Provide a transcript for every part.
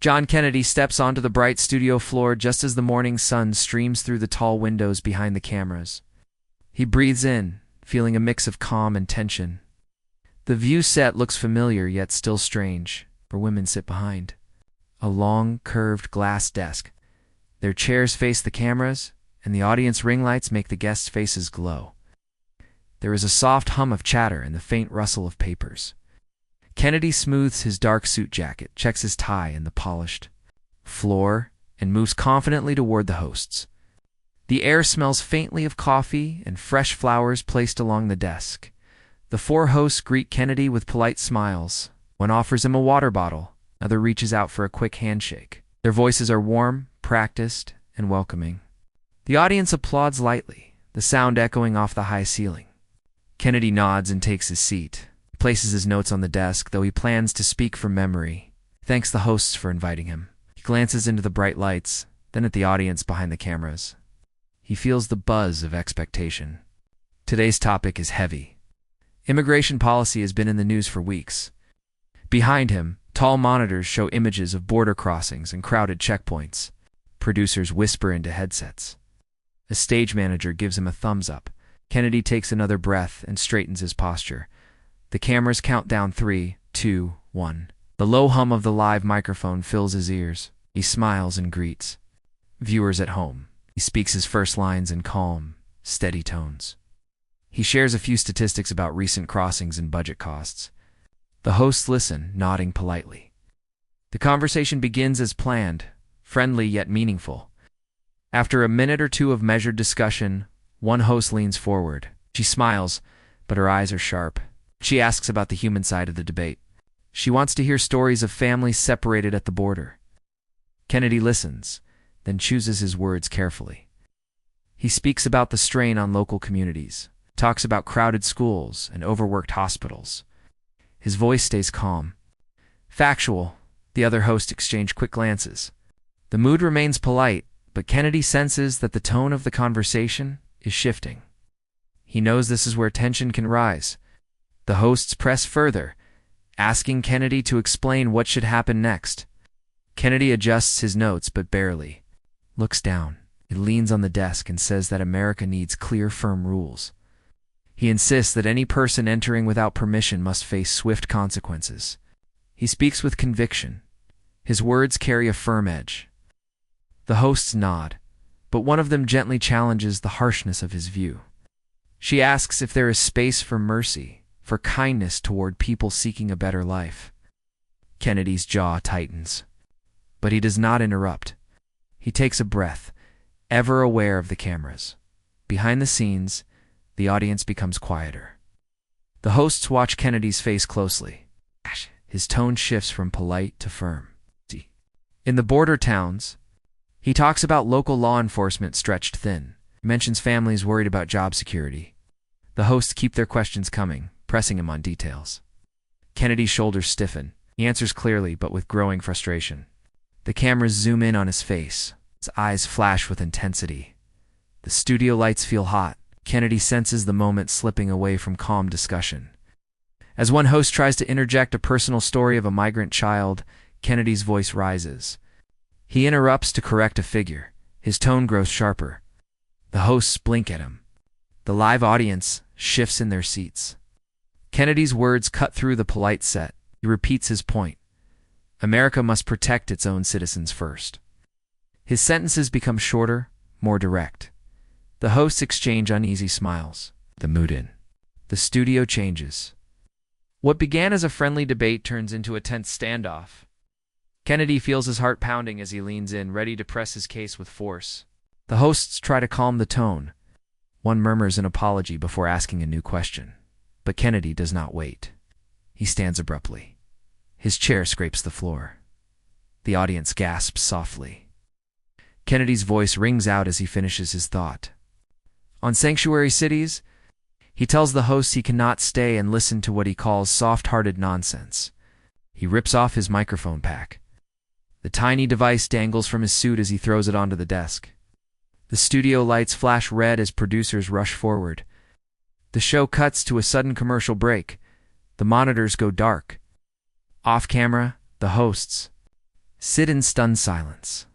John Kennedy steps onto the bright studio floor just as the morning sun streams through the tall windows behind the cameras. He breathes in, feeling a mix of calm and tension. The view set looks familiar yet still strange, for women sit behind a long, curved glass desk. Their chairs face the cameras, and the audience ring lights make the guests' faces glow. There is a soft hum of chatter and the faint rustle of papers. Kennedy smooths his dark suit jacket, checks his tie and the polished floor, and moves confidently toward the hosts. The air smells faintly of coffee and fresh flowers placed along the desk. The four hosts greet Kennedy with polite smiles. One offers him a water bottle, another reaches out for a quick handshake. Their voices are warm, practiced, and welcoming. The audience applauds lightly, the sound echoing off the high ceiling. Kennedy nods and takes his seat. Places his notes on the desk, though he plans to speak from memory. He thanks the hosts for inviting him. He glances into the bright lights, then at the audience behind the cameras. He feels the buzz of expectation. Today's topic is heavy. Immigration policy has been in the news for weeks. Behind him, tall monitors show images of border crossings and crowded checkpoints. Producers whisper into headsets. A stage manager gives him a thumbs up. Kennedy takes another breath and straightens his posture. The cameras count down 3, 2, 1. The low hum of the live microphone fills his ears. He smiles and greets viewers at home. He speaks his first lines in calm, steady tones. He shares a few statistics about recent crossings and budget costs. The hosts listen, nodding politely. The conversation begins as planned, friendly yet meaningful. After a minute or two of measured discussion, one host leans forward. She smiles, but her eyes are sharp. She asks about the human side of the debate. She wants to hear stories of families separated at the border. Kennedy listens, then chooses his words carefully. He speaks about the strain on local communities, talks about crowded schools and overworked hospitals. His voice stays calm. Factual. The other hosts exchange quick glances. The mood remains polite, but Kennedy senses that the tone of the conversation is shifting. He knows this is where tension can rise. The hosts press further, asking Kennedy to explain what should happen next. Kennedy adjusts his notes, but barely. Looks down. He leans on the desk and says that America needs clear, firm rules. He insists that any person entering without permission must face swift consequences. He speaks with conviction. His words carry a firm edge. The hosts nod, but one of them gently challenges the harshness of his view. She asks if there is space for mercy, for kindness toward people seeking a better life. Kennedy's jaw tightens, but he does not interrupt. He takes a breath, ever aware of the cameras. Behind the scenes, the audience becomes quieter. The hosts watch Kennedy's face closely. His tone shifts from polite to firm. In the border towns, he talks about local law enforcement stretched thin. He mentions families worried about job security. The hosts keep their questions coming, pressing him on details. Kennedy's shoulders stiffen. He answers clearly, but with growing frustration. The cameras zoom in on his face. His eyes flash with intensity. The studio lights feel hot. Kennedy senses the moment slipping away from calm discussion. As one host tries to interject a personal story of a migrant child, Kennedy's voice rises. He interrupts to correct a figure. His tone grows sharper. The hosts blink at him. The live audience shifts in their seats. Kennedy's words cut through the polite set. He repeats his point. America must protect its own citizens first. His sentences become shorter, more direct. The hosts exchange uneasy smiles. The mood in the studio changes. What began as a friendly debate turns into a tense standoff. Kennedy feels his heart pounding as he leans in, ready to press his case with force. The hosts try to calm the tone. One murmurs an apology before asking a new question. But Kennedy does not wait. He stands abruptly. His chair scrapes the floor. The audience gasps softly. Kennedy's voice rings out as he finishes his thought. On sanctuary cities, he tells the hosts he cannot stay and listen to what he calls soft-hearted nonsense. He rips off his microphone pack. The tiny device dangles from his suit as he throws it onto the desk. The studio lights flash red as producers rush forward. The show cuts to a sudden commercial break. The monitors go dark. Off camera, the hosts sit in stunned silence.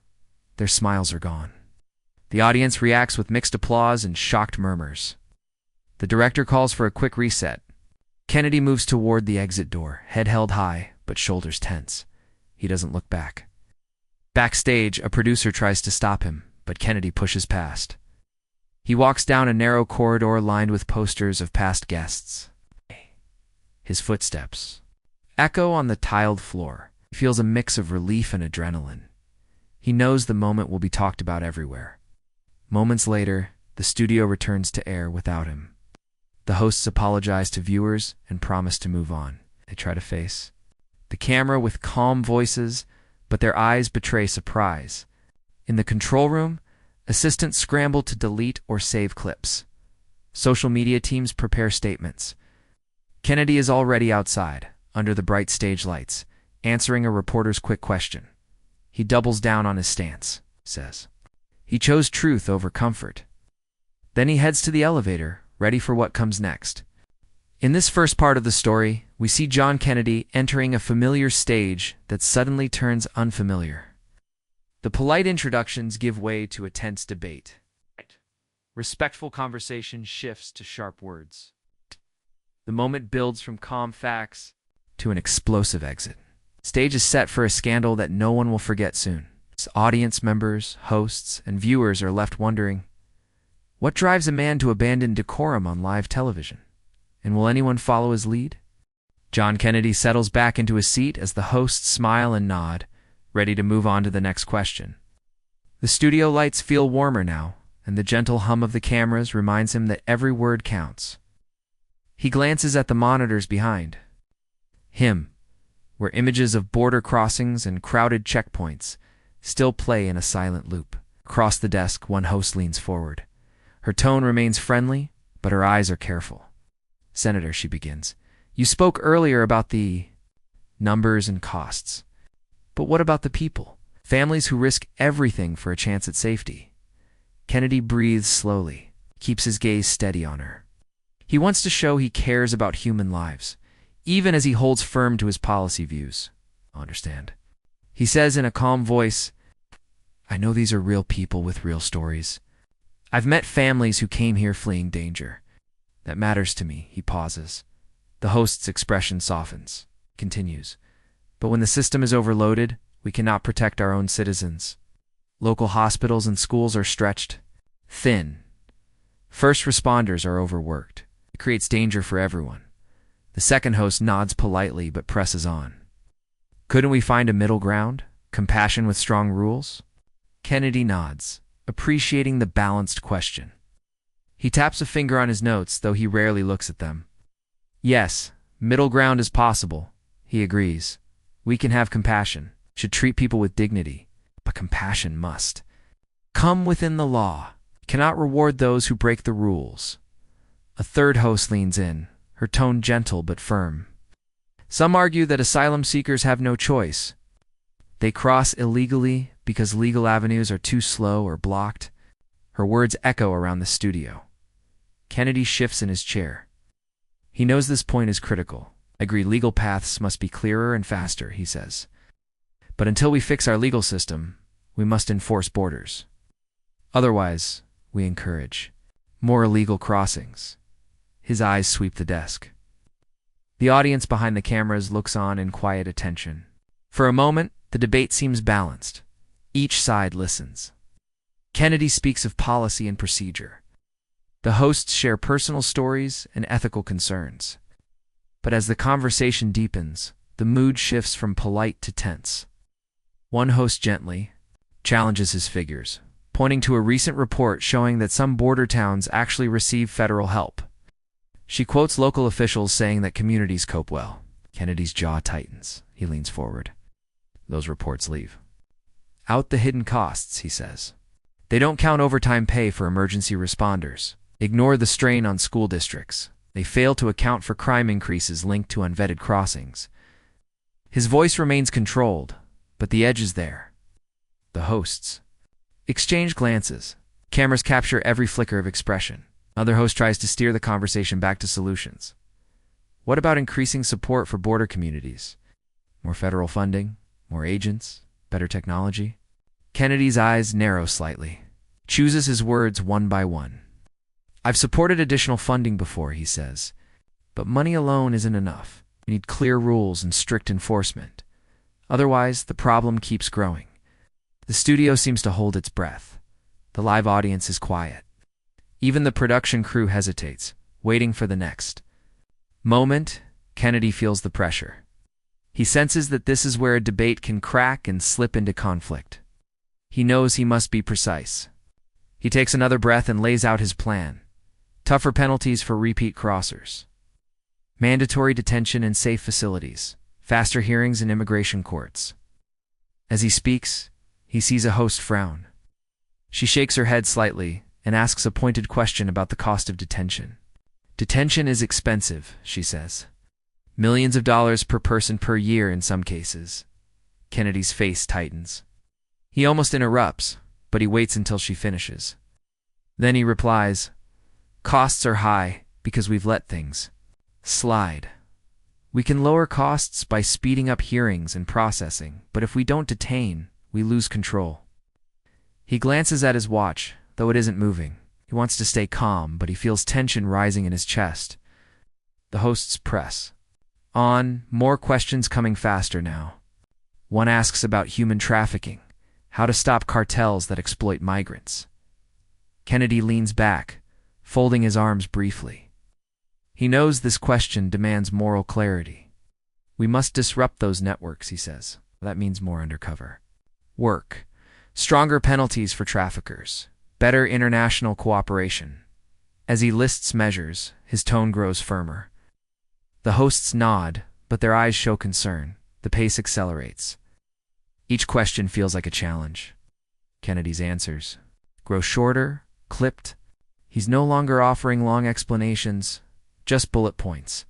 Their smiles are gone. The audience reacts with mixed applause and shocked murmurs. The director calls for a quick reset. Kennedy moves toward the exit door, head held high, but shoulders tense. He doesn't look back. Backstage, a producer tries to stop him, but Kennedy pushes past. He walks down a narrow corridor lined with posters of past guests. His footsteps echo on the tiled floor. He feels a mix of relief and adrenaline. He knows the moment will be talked about everywhere. Moments later, the studio returns to air without him. The hosts apologize to viewers and promise to move on. They try to face the camera with calm voices, but their eyes betray surprise. In the control room, assistants scramble to delete or save clips. Social media teams prepare statements. Kennedy is already outside, under the bright stage lights, answering a reporter's quick question. He doubles down on his stance, says. He chose truth over comfort. Then he heads to the elevator, ready for what comes next. In this first part of the story, we see John Kennedy entering a familiar stage that suddenly turns unfamiliar. The polite introductions give way to a tense debate. Respectful conversation shifts to sharp words. The moment builds from calm facts to an explosive exit. Stage is set for a scandal that no one will forget soon. Audience members, hosts, and viewers are left wondering, what drives a man to abandon decorum on live television? And will anyone follow his lead? John Kennedy settles back into his seat as the hosts smile and nod, ready to move on to the next question. The studio lights feel warmer now, and the gentle hum of the cameras reminds him that every word counts. He glances at the monitors behind him, where images of border crossings and crowded checkpoints still play in a silent loop. Across the desk, one host leans forward. Her tone remains friendly, but her eyes are careful. Senator, she begins, you spoke earlier about the numbers and costs. But what about the people? Families who risk everything for a chance at safety. Kennedy breathes slowly, keeps his gaze steady on her. He wants to show he cares about human lives, even as he holds firm to his policy views. I understand. He says in a calm voice, I know these are real people with real stories. I've met families who came here fleeing danger. That matters to me. He pauses. The host's expression softens. Continues. But when the system is overloaded, we cannot protect our own citizens. Local hospitals and schools are stretched thin. First responders are overworked. It creates danger for everyone. The second host nods politely but presses on. Couldn't we find a middle ground? Compassion with strong rules? Kennedy nods, appreciating the balanced question. He taps a finger on his notes, though he rarely looks at them. Yes, middle ground is possible, he agrees. We can have compassion, should treat people with dignity, but compassion must come within the law, cannot reward those who break the rules. A third host leans in, her tone gentle but firm. Some argue that asylum seekers have no choice. They cross illegally because legal avenues are too slow or blocked. Her words echo around the studio. Kennedy shifts in his chair. He knows this point is critical. I agree legal paths must be clearer and faster, he says. But until we fix our legal system, we must enforce borders. Otherwise, we encourage more illegal crossings. His eyes sweep the desk. The audience behind the cameras looks on in quiet attention. For a moment, the debate seems balanced. Each side listens. Kennedy speaks of policy and procedure. The hosts share personal stories and ethical concerns. But as the conversation deepens, the mood shifts from polite to tense. One host gently challenges his figures, pointing to a recent report showing that some border towns actually receive federal help. She quotes local officials saying that communities cope well. Kennedy's jaw tightens. He leans forward. Those reports leave out the hidden costs, he says. They don't count overtime pay for emergency responders. Ignore the strain on school districts. They fail to account for crime increases linked to unvetted crossings. His voice remains controlled, but the edge is there. The hosts exchange glances. Cameras capture every flicker of expression. Another host tries to steer the conversation back to solutions. What about increasing support for border communities? More federal funding? More agents? Better technology? Kennedy's eyes narrow slightly. Chooses his words one by one. I've supported additional funding before, he says. But money alone isn't enough. We need clear rules and strict enforcement. Otherwise, the problem keeps growing. The studio seems to hold its breath. The live audience is quiet. Even the production crew hesitates, waiting for the next moment. Kennedy feels the pressure. He senses that this is where a debate can crack and slip into conflict. He knows he must be precise. He takes another breath and lays out his plan. Tougher penalties for repeat crossers. Mandatory detention in safe facilities. Faster hearings in immigration courts. As he speaks, he sees a host frown. She shakes her head slightly and asks a pointed question about the cost of detention. Detention is expensive, she says. Millions of dollars per person per year in some cases. Kennedy's face tightens. He almost interrupts, but he waits until she finishes. Then he replies, costs are high because we've let things slide. We can lower costs by speeding up hearings and processing, but if we don't detain, we lose control. He glances at his watch, though it isn't moving. He wants to stay calm, but he feels tension rising in his chest. The hosts press on, more questions coming faster now. One asks about human trafficking, how to stop cartels that exploit migrants. Kennedy leans back, folding his arms briefly. He knows this question demands moral clarity. We must disrupt those networks, he says. That means more undercover work, stronger penalties for traffickers, better international cooperation. As he lists measures, his tone grows firmer. The hosts nod, but their eyes show concern. The pace accelerates. Each question feels like a challenge. Kennedy's answers grow shorter, clipped. He's no longer offering long explanations, just bullet points.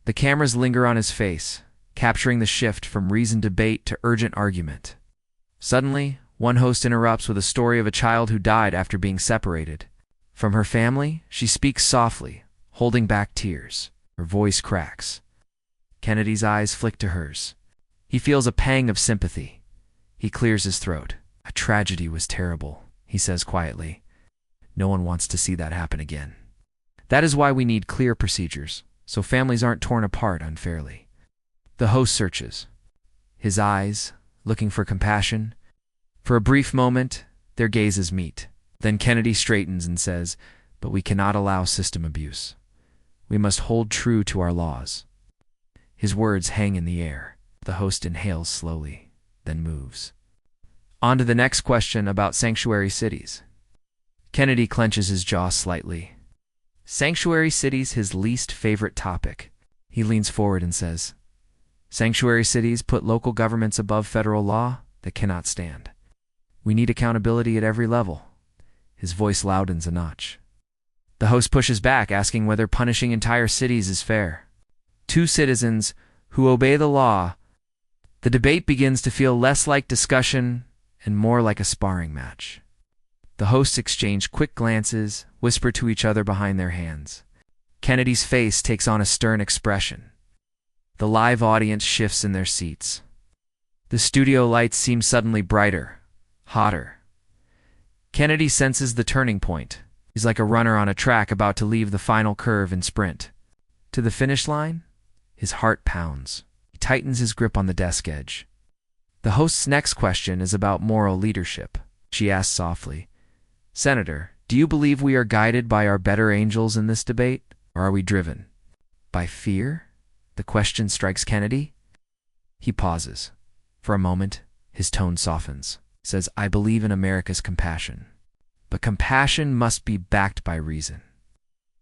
The cameras linger on his face, capturing the shift from reasoned debate to urgent argument. Suddenly, one host interrupts with a story of a child who died after being separated. From her family, she speaks softly, holding back tears. Her voice cracks. Kennedy's eyes flick to hers. He feels a pang of sympathy. He clears his throat. A tragedy was terrible, he says quietly. No one wants to see that happen again. That is why we need clear procedures, so families aren't torn apart unfairly. The host searches. His eyes, looking for compassion. For a brief moment, their gazes meet. Then Kennedy straightens and says, but we cannot allow system abuse. We must hold true to our laws. His words hang in the air. The host inhales slowly, then moves. On to the next question about sanctuary cities. Kennedy clenches his jaw slightly. Sanctuary cities, his least favorite topic. He leans forward and says, sanctuary cities put local governments above federal law. That cannot stand. We need accountability at every level. His voice loudens a notch. The host pushes back, asking whether punishing entire cities is fair. Two citizens who obey the law. The debate begins to feel less like discussion and more like a sparring match. The hosts exchange quick glances, whisper to each other behind their hands. Kennedy's face takes on a stern expression. The live audience shifts in their seats. The studio lights seem suddenly brighter, hotter. Kennedy senses the turning point. He's like a runner on a track about to leave the final curve and sprint. To the finish line, his heart pounds. He tightens his grip on the desk edge. The host's next question is about moral leadership. She asks softly, Senator, do you believe we are guided by our better angels in this debate, or are we driven by fear? The question strikes Kennedy. He pauses. For a moment, his tone softens. He says, I believe in America's compassion. But compassion must be backed by reason.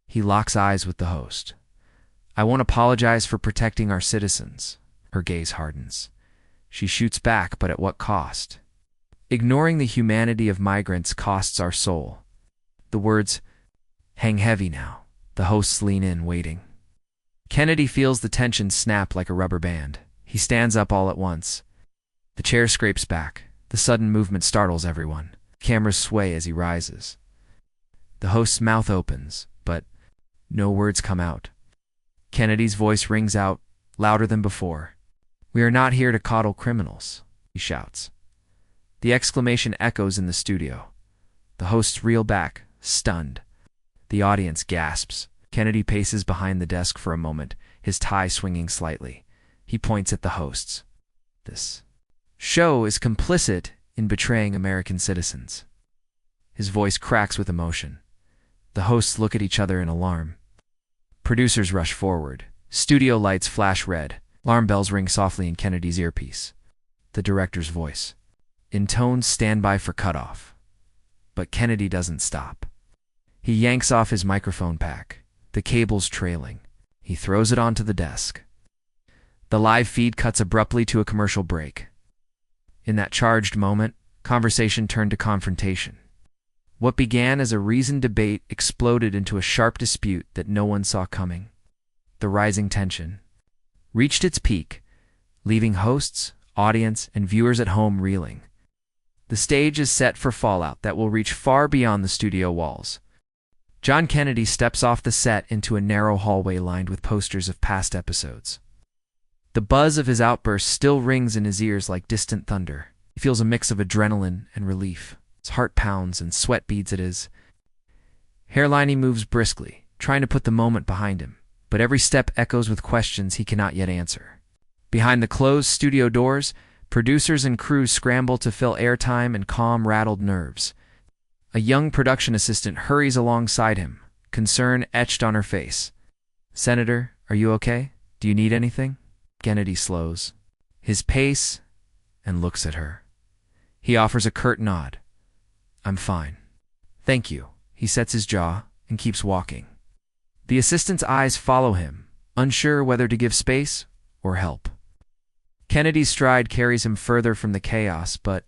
He locks eyes with the host. I won't apologize for protecting our citizens. Her gaze hardens. She shoots back, but at what cost? Ignoring the humanity of migrants costs our soul. The words hang heavy now. The hosts lean in, waiting. Kennedy feels the tension snap like a rubber band. He stands up all at once. The chair scrapes back. The sudden movement startles everyone. Cameras sway as he rises. The host's mouth opens, but no words come out. Kennedy's voice rings out, louder than before. We are not here to coddle criminals, he shouts. The exclamation echoes in the studio. The hosts reel back, stunned. The audience gasps. Kennedy paces behind the desk for a moment, his tie swinging slightly. He points at the hosts. This show is complicit in betraying American citizens. His voice cracks with emotion. The hosts look at each other in alarm. Producers rush forward. Studio lights flash red. Alarm bells ring softly in Kennedy's earpiece. The director's voice. Intones standby for cutoff. But Kennedy doesn't stop. He yanks off his microphone pack, the cables trailing. He throws it onto the desk. The live feed cuts abruptly to a commercial break. In that charged moment, conversation turned to confrontation. What began as a reasoned debate exploded into a sharp dispute that no one saw coming. The rising tension reached its peak, leaving hosts, audience, and viewers at home reeling. The stage is set for fallout that will reach far beyond the studio walls. John Kennedy steps off the set into a narrow hallway lined with posters of past episodes. The buzz of his outburst still rings in his ears like distant thunder. He feels a mix of adrenaline and relief. His heart pounds and sweat beads at his hairline. He moves briskly, trying to put the moment behind him, but every step echoes with questions he cannot yet answer. Behind the closed studio doors, producers and crews scramble to fill airtime and calm rattled nerves. A young production assistant hurries alongside him, concern etched on her face. "Senator, are you okay? Do you need anything?" Kennedy slows his pace and looks at her. He offers a curt nod. "I'm fine. Thank you." He sets his jaw and keeps walking. The assistant's eyes follow him, unsure whether to give space or help. Kennedy's stride carries him further from the chaos, but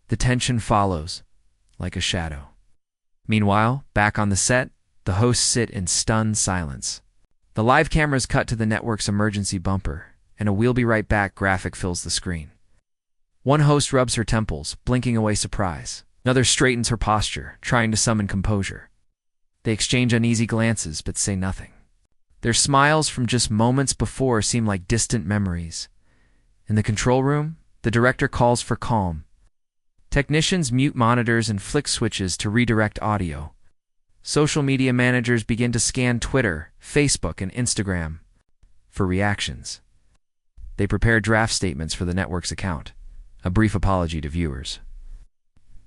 the tension follows, like a shadow. Meanwhile, back on the set, the hosts sit in stunned silence. The live cameras cut to the network's emergency bumper, and a "we'll be right back" graphic fills the screen. One host rubs her temples, blinking away surprise. Another straightens her posture, trying to summon composure. They exchange uneasy glances, but say nothing. Their smiles from just moments before seem like distant memories. In the control room, the director calls for calm. Technicians mute monitors and flick switches to redirect audio. Social media managers begin to scan Twitter, Facebook, and Instagram for reactions. They prepare draft statements for the network's account, a brief apology to viewers,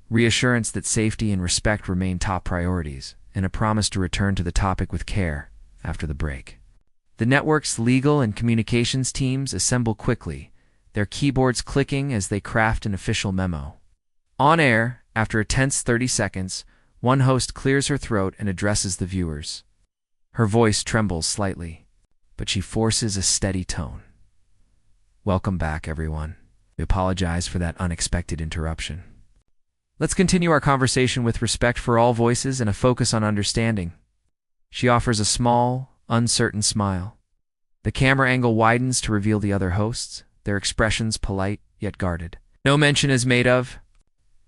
reassurance that safety and respect remain top priorities, and a promise to return to the topic with care after the break. The network's legal and communications teams assemble quickly, their keyboards clicking as they craft an official memo. On air, after a tense 30 seconds, one host clears her throat and addresses the viewers. Her voice trembles slightly, but she forces a steady tone. "Welcome back, everyone. We apologize for that unexpected interruption. Let's continue our conversation with respect for all voices and a focus on understanding." She offers a small, uncertain smile. The camera angle widens to reveal the other hosts, their expressions polite yet guarded. No mention is made of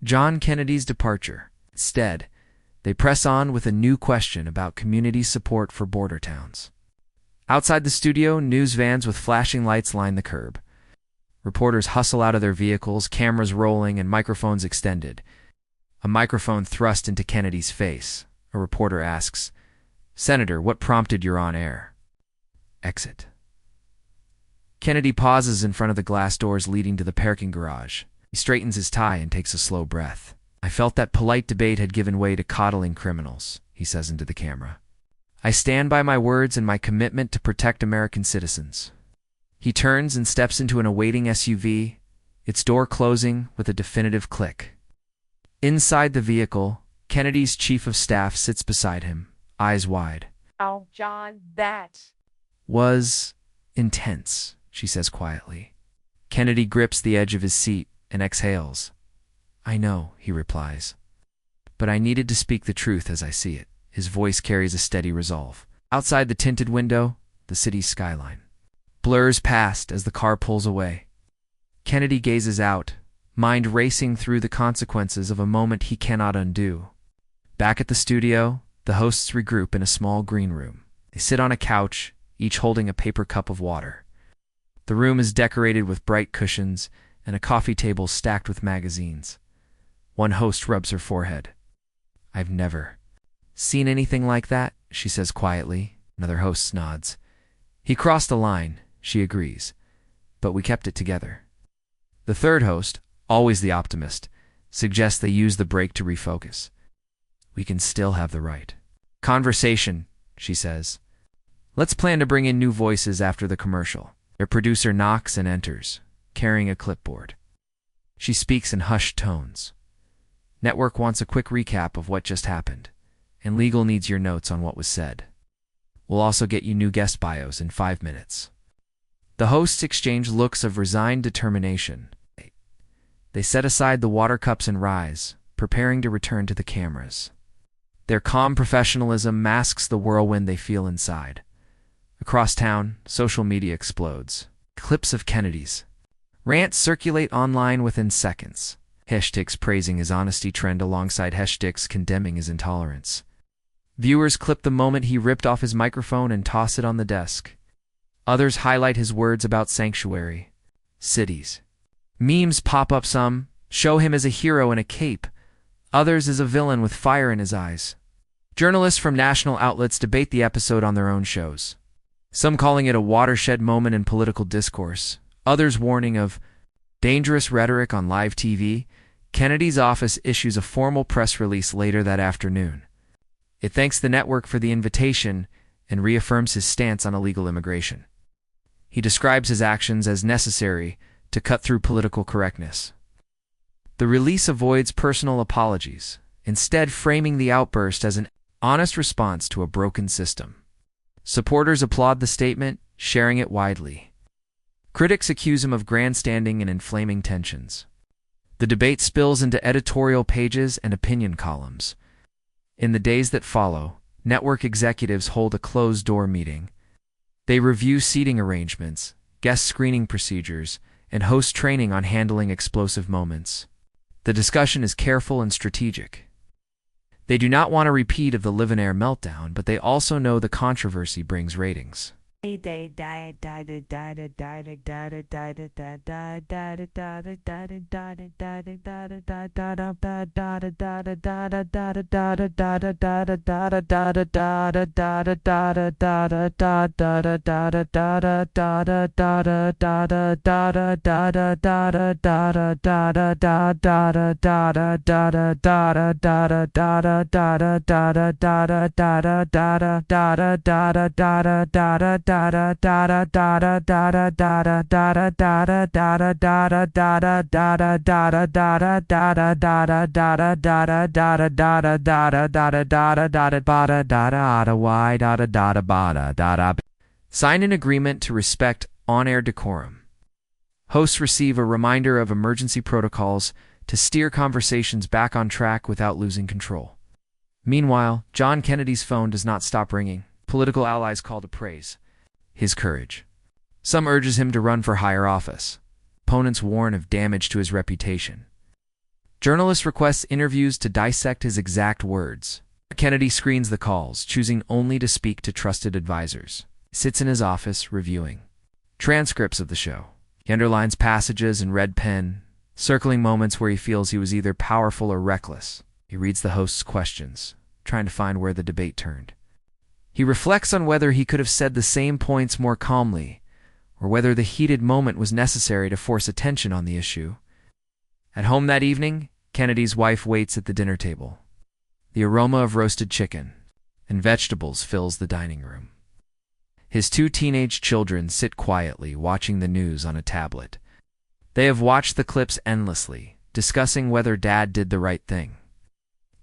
John Kennedy's departure. Instead, they press on with a new question about community support for border towns. Outside the studio, news vans with flashing lights line the curb. Reporters hustle out of their vehicles, cameras rolling and microphones extended. A microphone thrust into Kennedy's face. A reporter asks, "Senator, what prompted your on-air exit?" Kennedy pauses in front of the glass doors leading to the parking garage. He straightens his tie and takes a slow breath. "I felt that polite debate had given way to coddling criminals," he says into the camera. "I stand by my words and my commitment to protect American citizens." He turns and steps into an awaiting SUV, its door closing with a definitive click. Inside the vehicle, Kennedy's chief of staff sits beside him, eyes wide. "Oh, John, that "Was intense," she says quietly. Kennedy grips the edge of his seat and exhales. "I know," he replies. "But I needed to speak the truth as I see it." His voice carries a steady resolve. Outside the tinted window, the city's skyline blurs past as the car pulls away. Kennedy gazes out, mind racing through the consequences of a moment he cannot undo. Back at the studio, the hosts regroup in a small green room. They sit on a couch, each holding a paper cup of water. The room is decorated with bright cushions and a coffee table stacked with magazines. One host rubs her forehead. I've never seen anything like that, she says quietly. Another host nods. He crossed the line, she agrees, but we kept it together. The third host, always the optimist, suggests they use the break to refocus. We can still have the right conversation, she says. Let's plan to bring in new voices after the commercial. Their producer knocks and enters, carrying a clipboard. She speaks in hushed tones. Network wants a quick recap of what just happened, and legal needs your notes on what was said. We'll also get you new guest bios in 5 minutes. The hosts exchange looks of resigned determination. They set aside the water cups and rise, preparing to return to the cameras. Their calm professionalism masks the whirlwind they feel inside. Across town, social media explodes. Clips of Kennedy's rants circulate online within seconds. Hashtags praising his honesty trend alongside hashtags condemning his intolerance. Viewers clip the moment he ripped off his microphone and toss it on the desk. Others highlight his words about sanctuary, cities. Memes pop up, some show him as a hero in a cape, others as a villain with fire in his eyes. Journalists from national outlets debate the episode on their own shows. Some calling it a watershed moment in political discourse, others warning of dangerous rhetoric on live TV. Kennedy's office issues a formal press release later that afternoon. It thanks the network for the invitation and reaffirms his stance on illegal immigration. He describes his actions as necessary to cut through political correctness. The release avoids personal apologies, instead framing the outburst as an honest response to a broken system. Supporters applaud the statement, sharing it widely. Critics accuse him of grandstanding and inflaming tensions. The debate spills into editorial pages and opinion columns. In the days that follow, network executives hold a closed-door meeting. They review seating arrangements, guest screening procedures, and host training on handling explosive moments. The discussion is careful and strategic. They do not want a repeat of the Live and Air meltdown, but they also know the controversy brings ratings. Sign an agreement to respect on-air decorum. Hosts receive a reminder of emergency protocols to steer conversations back on track without losing control. Meanwhile, John Kennedy's phone does not stop ringing. Political allies call to praise his courage. Some urges him to run for higher office. Opponents warn of damage to his reputation. Journalists request interviews to dissect his exact words. Kennedy screens the calls, choosing only to speak to trusted advisors. He sits in his office, reviewing transcripts of the show. He underlines passages in red pen, circling moments where he feels he was either powerful or reckless. He reads the host's questions, trying to find where the debate turned. He reflects on whether he could have said the same points more calmly, or whether the heated moment was necessary to force attention on the issue. At home that evening, Kennedy's wife waits at the dinner table. The aroma of roasted chicken and vegetables fills the dining room. His 2 teenage children sit quietly, watching the news on a tablet. They have watched the clips endlessly, discussing whether Dad did the right thing.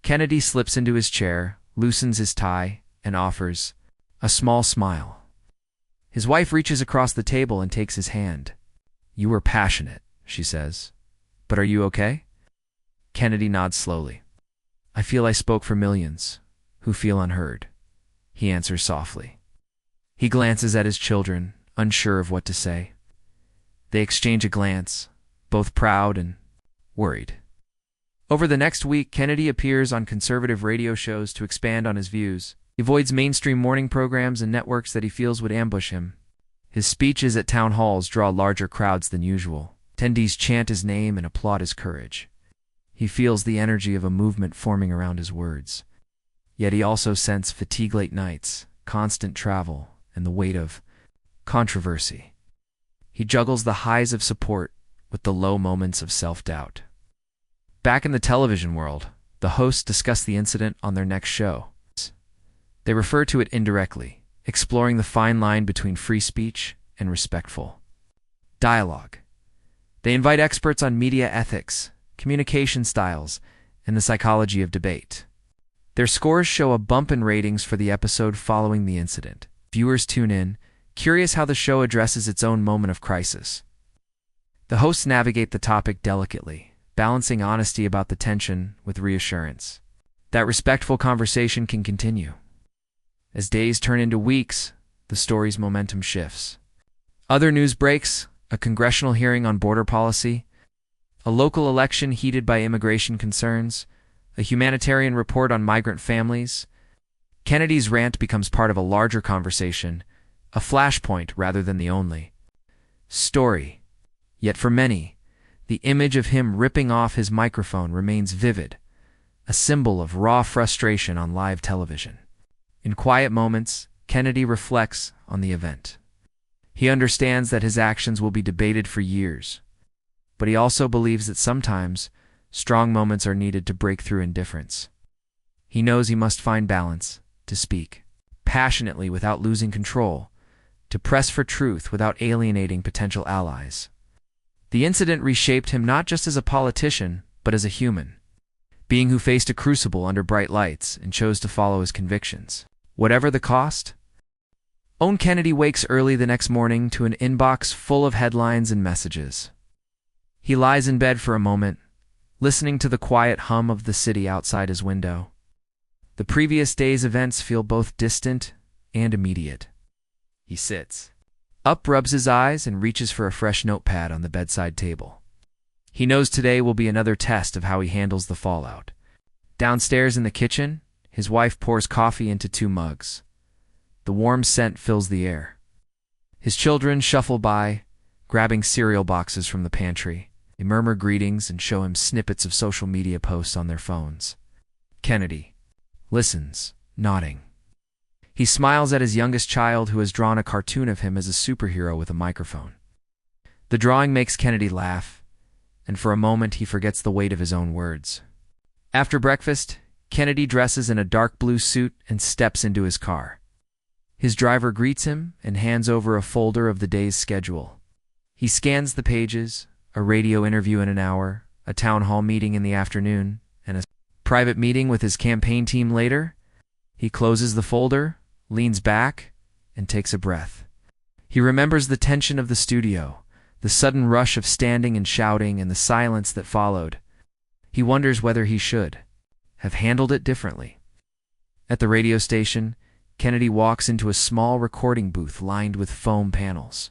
Kennedy slips into his chair, loosens his tie, and offers a small smile. His wife reaches across the table and takes his hand. "You were passionate," she says. "But are you okay?" Kennedy nods slowly. "I feel I spoke for millions who feel unheard," he answers softly. He glances at his children, unsure of what to say. They exchange a glance, both proud and worried. Over the next week, Kennedy appears on conservative radio shows to expand on his views. He avoids mainstream morning programs and networks that he feels would ambush him. His speeches at town halls draw larger crowds than usual. Attendees chant his name and applaud his courage. He feels the energy of a movement forming around his words. Yet he also senses fatigue, late nights, constant travel, and the weight of controversy. He juggles the highs of support with the low moments of self-doubt. Back in the television world, the hosts discuss the incident on their next show. They refer to it indirectly, exploring the fine line between free speech and respectful dialogue. They invite experts on media ethics, communication styles, and the psychology of debate. Their scores show a bump in ratings for the episode following the incident. Viewers tune in, curious how the show addresses its own moment of crisis. The hosts navigate the topic delicately, balancing honesty about the tension with reassurance that respectful conversation can continue. As days turn into weeks, the story's momentum shifts. Other news breaks: a congressional hearing on border policy, a local election heated by immigration concerns, a humanitarian report on migrant families. Kennedy's rant becomes part of a larger conversation, a flashpoint rather than the only story. Yet for many, the image of him ripping off his microphone remains vivid, a symbol of raw frustration on live television. In quiet moments, Kennedy reflects on the event. He understands that his actions will be debated for years, but he also believes that sometimes strong moments are needed to break through indifference. He knows he must find balance, to speak passionately without losing control, to press for truth without alienating potential allies. The incident reshaped him not just as a politician, but as a human being who faced a crucible under bright lights and chose to follow his convictions, whatever the cost. Owen Kennedy wakes early the next morning to an inbox full of headlines and messages. He lies in bed for a moment, listening to the quiet hum of the city outside his window. The previous day's events feel both distant and immediate. He sits up, rubs his eyes, and reaches for a fresh notepad on the bedside table. He knows today will be another test of how he handles the fallout. Downstairs in the kitchen, his wife pours coffee into 2 mugs. The warm scent fills the air. His children shuffle by, grabbing cereal boxes from the pantry. They murmur greetings and show him snippets of social media posts on their phones. Kennedy listens, nodding. He smiles at his youngest child, who has drawn a cartoon of him as a superhero with a microphone. The drawing makes Kennedy laugh, and for a moment he forgets the weight of his own words. After breakfast, Kennedy dresses in a dark blue suit and steps into his car. His driver greets him and hands over a folder of the day's schedule. He scans the pages: a radio interview in an hour, a town hall meeting in the afternoon, and a private meeting with his campaign team later. He closes the folder, leans back, and takes a breath. He remembers the tension of the studio, the sudden rush of standing and shouting, and the silence that followed. He wonders whether he should have handled it differently. At the radio station, Kennedy walks into a small recording booth lined with foam panels.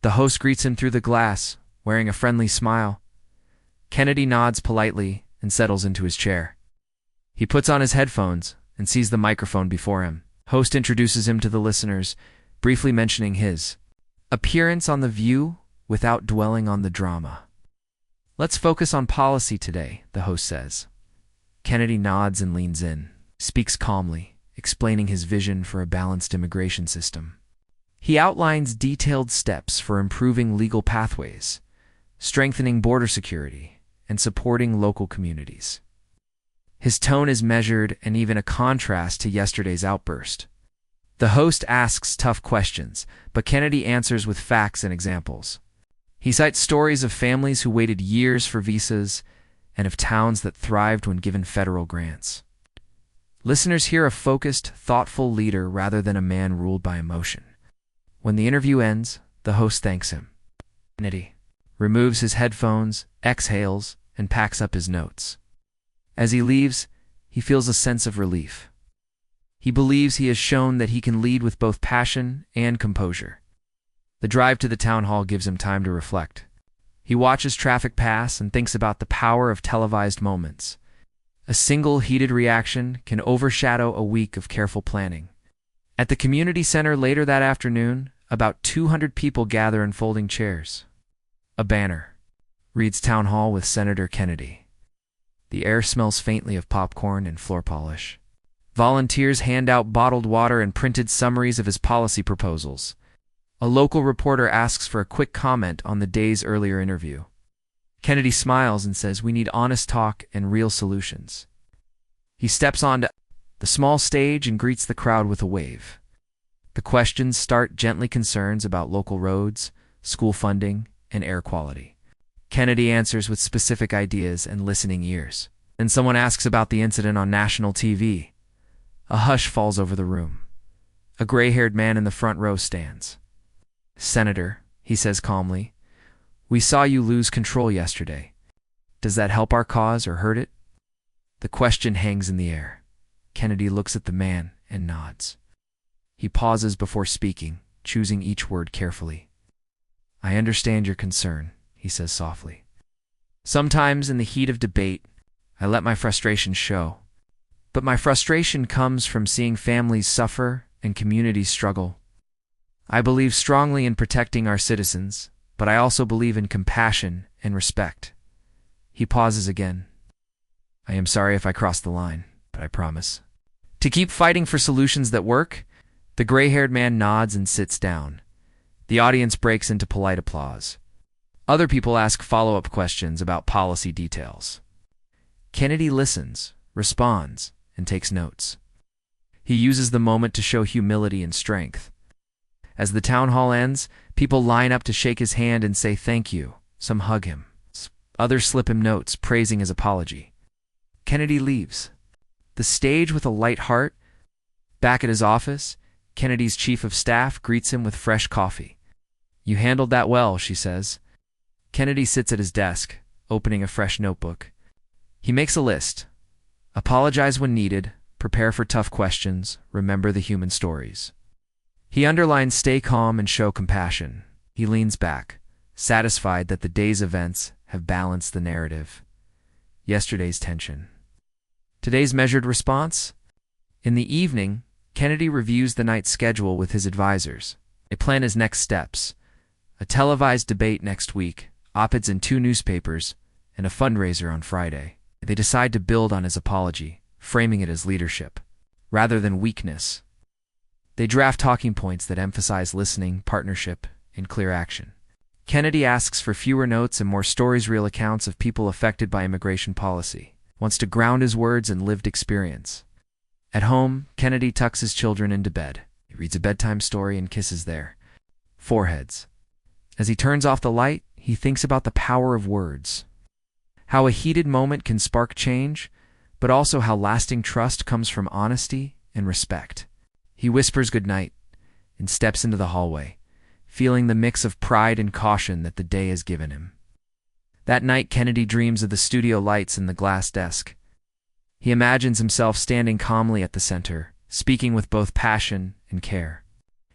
The host greets him through the glass, wearing a friendly smile. Kennedy nods politely and settles into his chair. He puts on his headphones and sees the microphone before him. Host introduces him to the listeners, briefly mentioning his appearance on The View without dwelling on the drama. "Let's focus on policy today," the host says. Kennedy nods and leans in, speaks calmly, explaining his vision for a balanced immigration system. He outlines detailed steps for improving legal pathways, strengthening border security, and supporting local communities. His tone is measured and even a contrast to yesterday's outburst. The host asks tough questions, but Kennedy answers with facts and examples. He cites stories of families who waited years for visas and of towns that thrived when given federal grants. Listeners hear a focused, thoughtful leader rather than a man ruled by emotion. When the interview ends, the host thanks him. Kennedy removes his headphones, exhales, and packs up his notes. As he leaves, he feels a sense of relief. He believes he has shown that he can lead with both passion and composure. The drive to the town hall gives him time to reflect. He watches traffic pass and thinks about the power of televised moments. A single heated reaction can overshadow a week of careful planning. At the community center later that afternoon, about 200 people gather in folding chairs. A banner reads "Town Hall with Senator Kennedy." The air smells faintly of popcorn and floor polish. Volunteers hand out bottled water and printed summaries of his policy proposals. A local reporter asks for a quick comment on the day's earlier interview. Kennedy smiles and says, "We need honest talk and real solutions." He steps onto the small stage and greets the crowd with a wave. The questions start gently concerns about local roads, school funding, and air quality. Kennedy answers with specific ideas and listening ears. Then someone asks about the incident on national TV. A hush falls over the room. A gray-haired man in the front row stands. "Senator," he says calmly, "we saw you lose control yesterday. Does that help our cause or hurt it?" The question hangs in the air. Kennedy looks at the man and nods. He pauses before speaking, choosing each word carefully. "I understand your concern," he says softly. "Sometimes in the heat of debate, I let my frustration show. But my frustration comes from seeing families suffer and communities struggle. I believe strongly in protecting our citizens, but I also believe in compassion and respect." He pauses again. "I am sorry if I crossed the line, but I promise to keep fighting for solutions that work." The gray-haired man nods and sits down. The audience breaks into polite applause. Other people ask follow-up questions about policy details. Kennedy listens, responds, and takes notes. He uses the moment to show humility and strength. As the town hall ends, people line up to shake his hand and say thank you. Some hug him. Others slip him notes praising his apology. Kennedy leaves. The stage with a light heart. Back at his office, Kennedy's chief of staff greets him with fresh coffee. "You handled that well," she says. Kennedy sits at his desk, opening a fresh notebook. He makes a list. Apologize when needed, prepare for tough questions, remember the human stories. He underlines stay calm and show compassion. He leans back, satisfied that the day's events have balanced the narrative. Yesterday's tension. Today's measured response? In the evening, Kennedy reviews the night's schedule with his advisors. They plan his next steps. A televised debate next week, op-eds in 2 newspapers, and a fundraiser on Friday. They decide to build on his apology, framing it as leadership, rather than weakness. They draft talking points that emphasize listening, partnership, and clear action. Kennedy asks for fewer notes and more stories, real accounts of people affected by immigration policy. Wants to ground his words in lived experience. At home, Kennedy tucks his children into bed. He reads a bedtime story and kisses their foreheads. As he turns off the light, he thinks about the power of words. How a heated moment can spark change, but also how lasting trust comes from honesty and respect. He whispers goodnight and steps into the hallway, feeling the mix of pride and caution that the day has given him. That night, Kennedy dreams of the studio lights and the glass desk. He imagines himself standing calmly at the center, speaking with both passion and care.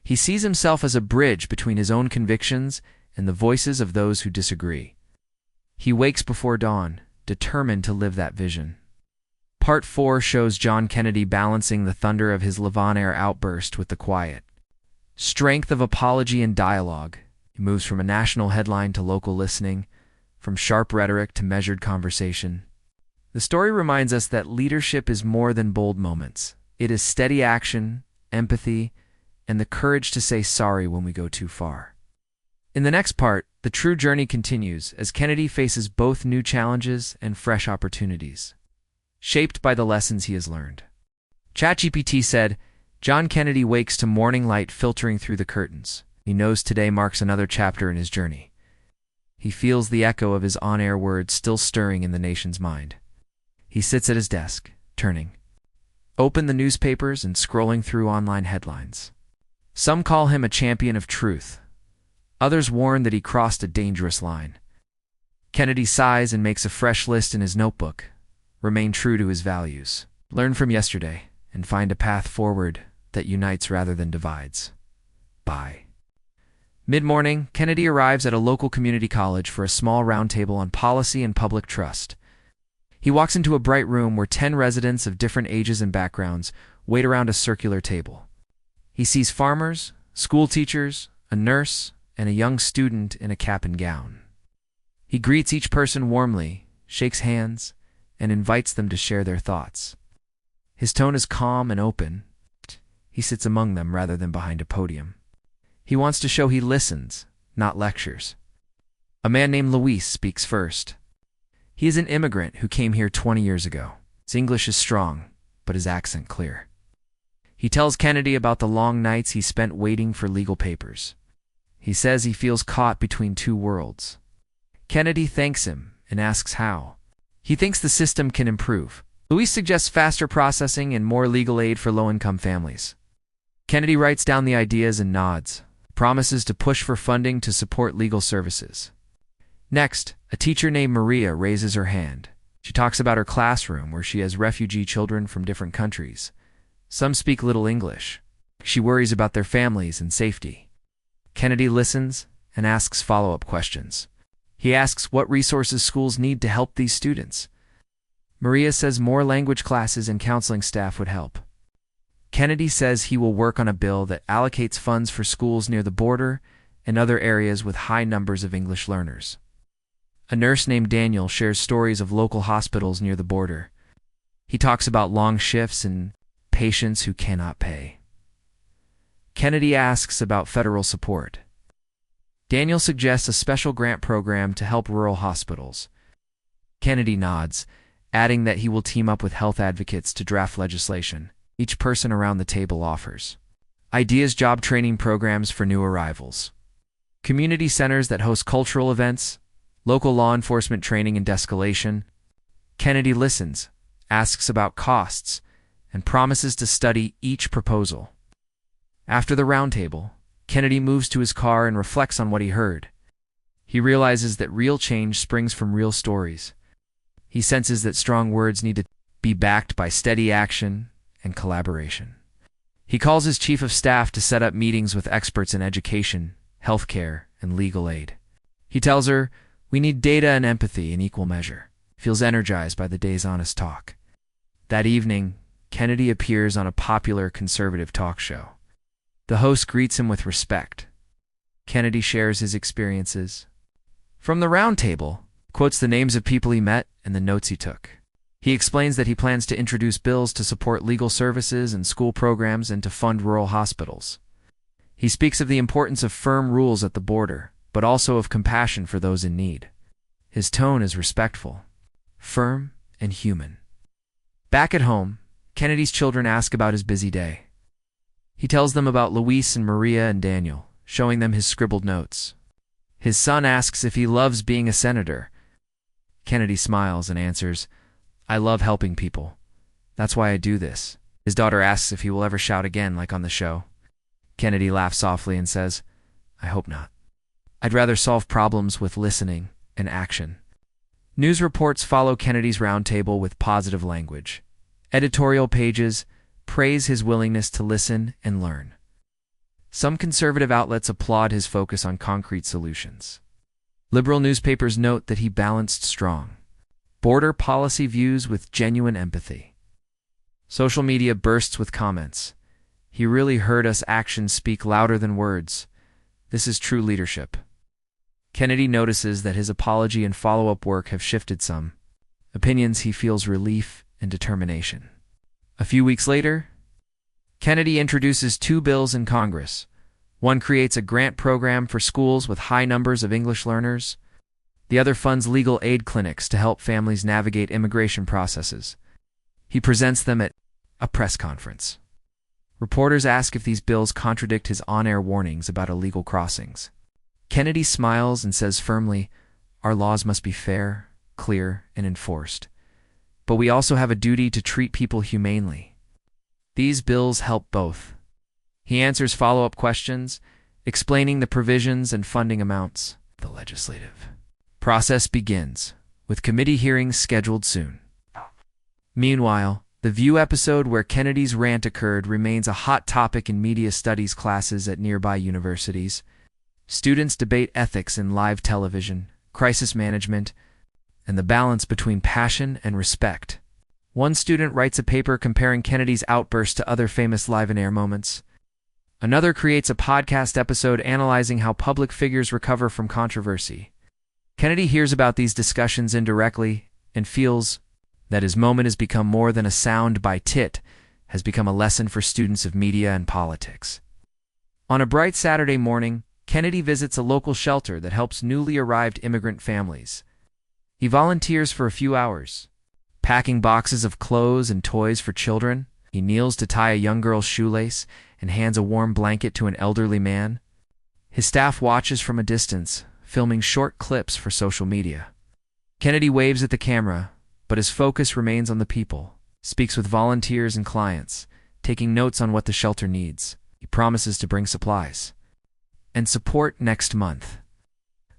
He sees himself as a bridge between his own convictions and the voices of those who disagree. He wakes before dawn, determined to live that vision. Part 4 shows John Kennedy balancing the thunder of his Levon-air outburst with the quiet strength of apology and dialogue. He moves from a national headline to local listening, from sharp rhetoric to measured conversation. The story reminds us that leadership is more than bold moments. It is steady action, empathy, and the courage to say sorry when we go too far. In the next part, the true journey continues as Kennedy faces both new challenges and fresh opportunities, shaped by the lessons he has learned. ChatGPT said, John Kennedy wakes to morning light filtering through the curtains. He knows today marks another chapter in his journey. He feels the echo of his on-air words still stirring in the nation's mind. He sits at his desk, turning open the newspapers and scrolling through online headlines. Some call him a champion of truth. Others warn that he crossed a dangerous line. Kennedy sighs and makes a fresh list in his notebook. Remain true to his values. Learn from yesterday and find a path forward that unites rather than divides. Bye. Mid-morning, Kennedy arrives at a local community college for a small roundtable on policy and public trust. He walks into a bright room where 10 residents of different ages and backgrounds wait around a circular table. He sees farmers, school teachers, a nurse, and a young student in a cap and gown. He greets each person warmly, shakes hands, and invites them to share their thoughts. His tone is calm and open. He sits among them rather than behind a podium. He wants to show he listens, not lectures. A man named Luis speaks first. He is an immigrant who came here 20 years ago. His English is strong, but his accent clear. He tells Kennedy about the long nights he spent waiting for legal papers. He says he feels caught between two worlds. Kennedy thanks him and asks how. He thinks the system can improve. Luis suggests faster processing and more legal aid for low-income families. Kennedy writes down the ideas and nods, promises to push for funding to support legal services. Next, a teacher named Maria raises her hand. She talks about her classroom where she has refugee children from different countries. Some speak little English. She worries about their families and safety. Kennedy listens and asks follow-up questions. He asks what resources schools need to help these students. Maria says more language classes and counseling staff would help. Kennedy says he will work on a bill that allocates funds for schools near the border and other areas with high numbers of English learners. A nurse named Daniel shares stories of local hospitals near the border. He talks about long shifts and patients who cannot pay. Kennedy asks about federal support. Daniel suggests a special grant program to help rural hospitals. Kennedy nods, adding that he will team up with health advocates to draft legislation. Each person around the table offers ideas, job training programs for new arrivals, community centers that host cultural events, local law enforcement training and de-escalation. Kennedy listens, asks about costs, and promises to study each proposal. After the roundtable, Kennedy moves to his car and reflects on what he heard. He realizes that real change springs from real stories. He senses that strong words need to be backed by steady action and collaboration. He calls his chief of staff to set up meetings with experts in education, healthcare, and legal aid. He tells her, "We need data and empathy in equal measure." He feels energized by the day's honest talk. That evening, Kennedy appears on a popular conservative talk show. The host greets him with respect. Kennedy shares his experiences. From the round table, quotes the names of people he met and the notes he took. He explains that he plans to introduce bills to support legal services and school programs and to fund rural hospitals. He speaks of the importance of firm rules at the border, but also of compassion for those in need. His tone is respectful, firm, and human. Back at home, Kennedy's children ask about his busy day. He tells them about Luis and Maria and Daniel, showing them his scribbled notes. His son asks if he loves being a senator. Kennedy smiles and answers, "I love helping people. That's why I do this." His daughter asks if he will ever shout again like on the show. Kennedy laughs softly and says, "I hope not. I'd rather solve problems with listening and action." News reports follow Kennedy's roundtable with positive language. Editorial pages praise his willingness to listen and learn. Some conservative outlets applaud his focus on concrete solutions. Liberal newspapers note that he balanced strong border policy views with genuine empathy. Social media bursts with comments. "He really heard us. Actions speak louder than words. This is true leadership." Kennedy notices that his apology and follow-up work have shifted some. Opinions he feels relief and determination. A few weeks later, Kennedy introduces 2 bills in Congress. One creates a grant program for schools with high numbers of English learners. The other funds legal aid clinics to help families navigate immigration processes. He presents them at a press conference. Reporters ask if these bills contradict his on-air warnings about illegal crossings. Kennedy smiles and says firmly, "Our laws must be fair, clear, and enforced. But we also have a duty to treat people humanely. These bills help both." He answers follow-up questions, explaining the provisions and funding amounts. The legislative process begins, with committee hearings scheduled soon. Meanwhile, the View episode where Kennedy's rant occurred remains a hot topic in media studies classes at nearby universities. Students debate ethics in live television, crisis management, and the balance between passion and respect. One student writes a paper comparing Kennedy's outburst to other famous live-in-air moments. Another creates a podcast episode analyzing how public figures recover from controversy. Kennedy hears about these discussions indirectly and feels That his moment has become more than a sound by tit, has become a lesson for students of media and politics. On a bright Saturday morning, Kennedy visits a local shelter that helps newly arrived immigrant families. He volunteers for a few hours, packing boxes of clothes and toys for children. He kneels to tie a young girl's shoelace and hands a warm blanket to an elderly man. His staff watches from a distance, filming short clips for social media. Kennedy waves at the camera, but his focus remains on the people, speaks with volunteers and clients, taking notes on what the shelter needs. He promises to bring supplies and support next month.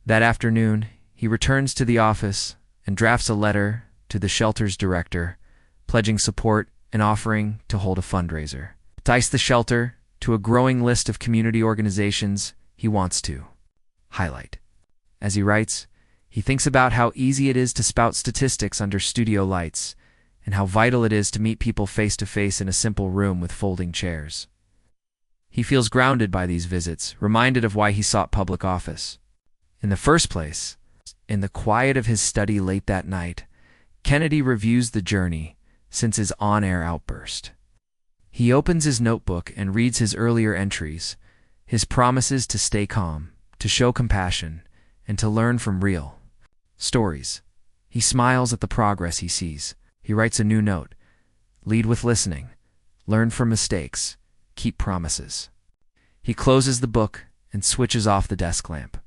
That afternoon, he returns to the office and drafts a letter to the shelter's director, pledging support and offering to hold a fundraiser. Entice the shelter to a growing list of community organizations he wants to highlight. As he writes, he thinks about how easy it is to spout statistics under studio lights, and how vital it is to meet people face to face in a simple room with folding chairs. He feels grounded by these visits, reminded of why he sought public office. In the first place, in the quiet of his study late that night, Kennedy reviews the journey since his on-air outburst. He opens his notebook and reads his earlier entries, his promises to stay calm, to show compassion, and to learn from real stories. He smiles at the progress he sees. He writes a new note: lead with listening, learn from mistakes, keep promises. He closes the book and switches off the desk lamp,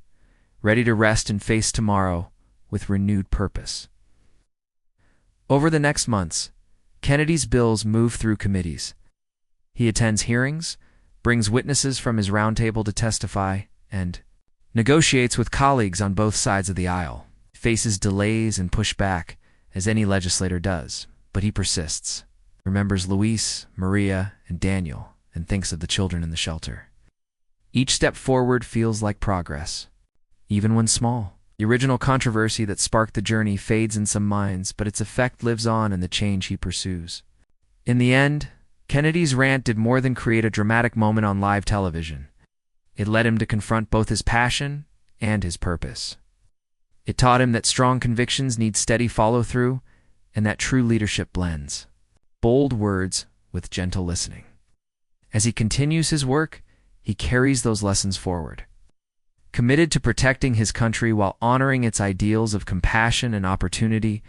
ready to rest and face tomorrow with renewed purpose. Over the next months, Kennedy's bills move through committees. He attends hearings, brings witnesses from his roundtable to testify, and negotiates with colleagues on both sides of the aisle. Faces delays and pushback, as any legislator does, but he persists, remembers Luis, Maria, and Daniel, and thinks of the children in the shelter. Each step forward feels like progress, even when small. The original controversy that sparked the journey fades in some minds, but its effect lives on in the change he pursues. In the end, Kennedy's rant did more than create a dramatic moment on live television. It led him to confront both his passion and his purpose. It taught him that strong convictions need steady follow-through, and that true leadership blends bold words with gentle listening. As he continues his work, he carries those lessons forward, committed to protecting his country while honoring its ideals of compassion and opportunity.